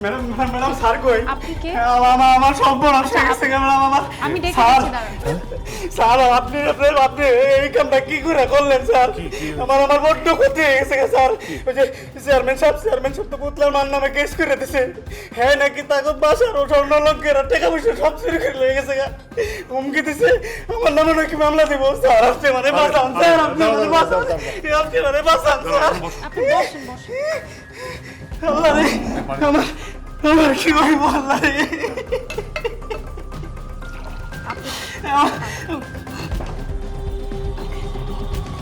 Madam madam sir কই? আপনি কে? আমার সর্বনাশ হয়ে গেছে ম্যাডাম আমার। আমি ডেকে স্যার, দিচ্ছি, দাঁড়ান। স্যার আপনি আপনি এই কামটা কি করে করলেন স্যার? আমার বড্ড ক্ষতি হয়ে গেছে স্যার। ওই যে চেয়ারম্যান সাহেব তো পুতলার মান নামে কেস করে দিছে। হ্যাঁ নাকি তাকে বাসার ও স্বর্ণ লঙ্কের টাকা পয়সা সব চুরি করে লয়ে গেছে গা। হুমকি দিছে আমার নামে নাকি মামলা দিব। স্যার আপনি মানে বাঁচান, স্যার আপনি মানে বাঁচান, আপনি মানে বাঁচান স্যার। আপনি বসেন বসেন। আল্লাহ রে, আমার কি হইব আল্লাহ রে।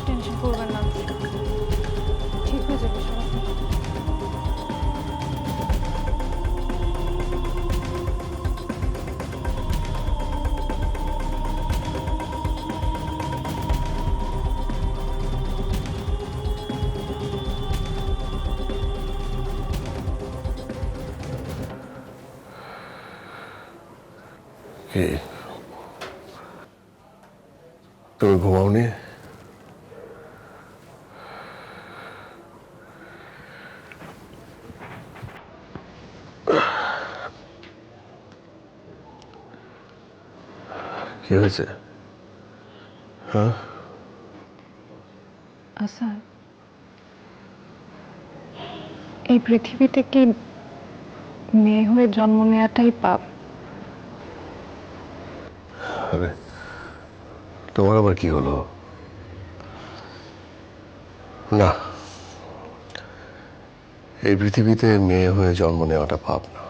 টেনশন করবেন না, ঠিক হয়ে যাবে সব। কি তুমি ঘুমাওনি? কি হয়েছে? হ্যাঁ, আচ্ছা, এই পৃথিবীতে কি মেয়ে হয়ে জন্ম নেওয়াটাই পাপ? আরে তোমার আবার কি হলো? না, এই পৃথিবীতে মেয়ে হয়ে জন্ম নেওয়াটা পাপ না।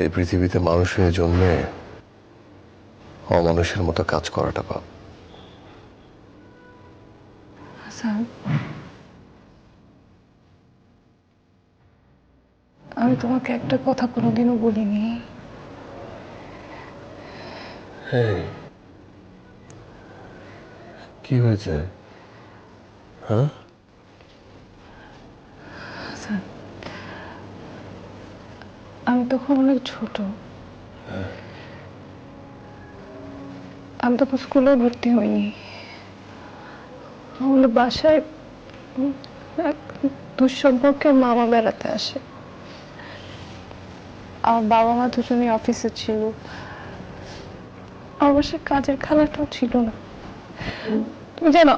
এই পৃথিবীতে মানুষ হয়ে জন্মে অমানুষের মতো কাজ করাটা পাপ। আচ্ছা, আমি তোমাকে একটা কথা কোনোদিনও বলিনি। এই, কি হয়েছে? হ্যাঁ, আচ্ছা, আমি তখন অনেক ছোট। আমি তখন স্কুলে ভর্তি হইনি। আমাদের বাসায় এক দুঃসম্পর্কের মামা বেড়াতে আসে। আমার বাবা মা দুজনেই অফিসে ছিল। আমার বাসায় কাজের খালাটাও ছিল না। তুমি জানো,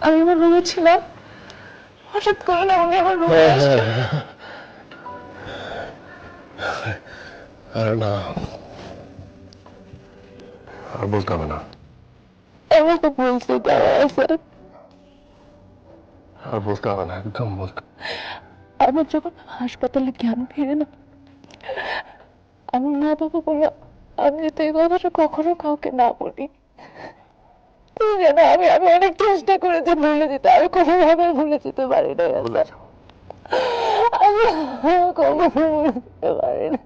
আমি আমার রুমে ছিলাম, হঠাৎ করে না উনি আমার রুমে আসে। আরে না, আর বলতে হবে না, আমাকে বলছে স্যার, আর বলতে হবে না, একদম বলতে। আমার যখন হাসপাতালে জ্ঞান ফিরে না, আমার মা বাবা বলল আমি যাতে এই কথাটা কখনো কাউকে না বলি। তুমি জানো, আমি আমি অনেক চেষ্টা করেছি ভুলে যেতে, আমি কোনোভাবে ভুলে যেতে পারি না। ভুলে যাও। আমি কখনো ভুলে যেতে পারি না।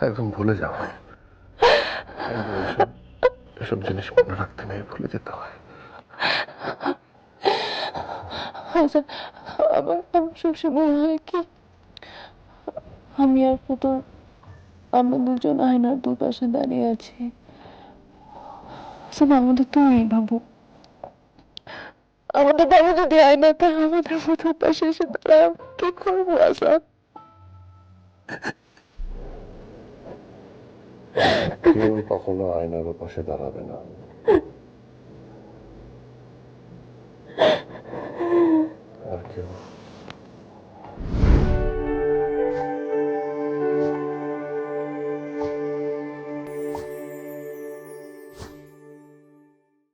একদম ভুলে যাও। একদম এসব এসব জিনিস মনে রাখতে নেই, ভুলে যেতে হয়। আচ্ছা, আমার আমার সবসময় হয় কি, আমি আর পুতুল, আমরা দুজন আয়নার দুপাশে দাঁড়িয়ে আছি। আচ্ছা, আমাদের তুমি ভাবো, আমাদের বাবা যদি আয়নাতে আমাদের পুতুল পাশে এসে দাঁড়ায়, আমরা কি করবো? আচ্ছা, কেউ কখনো আয়নার পাশে দাঁড়াবে না। আর কেউ